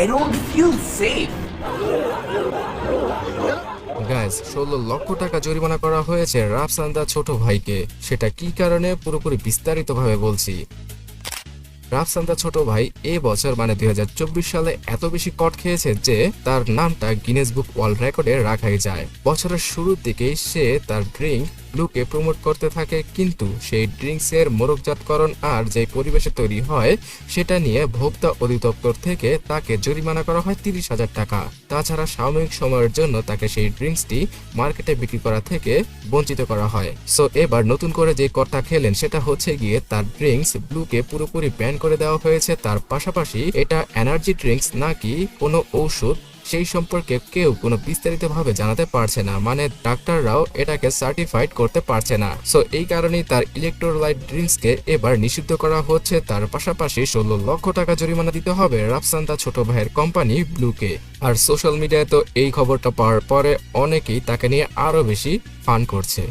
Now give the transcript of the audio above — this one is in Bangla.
I don't feel safe. Guys 16 লক্ষ টাকা জরিমানা করা হয়েছে রাফসান্দা ছোট ভাইকে। সেটা কি কারণে পুরোপুরি বিস্তারিতভাবে বলছি। রাফসান্দা ছোট ভাই বছর মানে 2024 সালে এত বেশি কট খেয়েছে যে তার নামটা গিনেস বুক ওয়ার্ল্ড রেকর্ডে রাখাই যায়। বছরের শুরুর দিকেই সে তার ড্রিঙ্ক ব্লুকে প্রমোট করতে থাকে, কিন্তু সেই ড্রিঙ্কসের মোড়কজাতকরণ আর যে পরিবেশে তৈরি হয় সেটা নিয়ে ভোক্তা অধিদপ্তর থেকে তাকে জরিমানা করা হয় 30,000 টাকা। তাছাড়া সাময়িক সময়ের জন্য তাকে সেই ড্রিঙ্কসটি মার্কেটে বিক্রি করা থেকে বঞ্চিত করা হয়। সো এবার নতুন করে যে কটটা খেলেন সেটা হচ্ছে গিয়ে তার ড্রিঙ্কস ব্লুকে পুরোপুরি ব্যান করে দেওয়া হয়েছে। তার পাশাপাশি এটা এনার্জি ড্রিঙ্কস নাকি কোনো ঔষধ সেই সম্পর্কে কেউ কোনো বিস্তারিতভাবে জানাতে পারছে না, মানে ডাক্তাররাও এটাকে সার্টিফাইড করতে পারছে না। সো এই কারণেই তার ইলেকট্রোলাইট ড্রিঙ্কসকে এবার নিষিদ্ধ করা হচ্ছে। তার পাশাপাশি 16 লক্ষ টাকা জরিমানা দিতে হবে রাফসান্দা ছোট ভাইয়ের কোম্পানি ব্লুকে। আর সোশ্যাল মিডিয়ায় তো এই খবরটা পাওয়ার পরে অনেকেই তাকে নিয়ে আরো বেশি ফান করছে।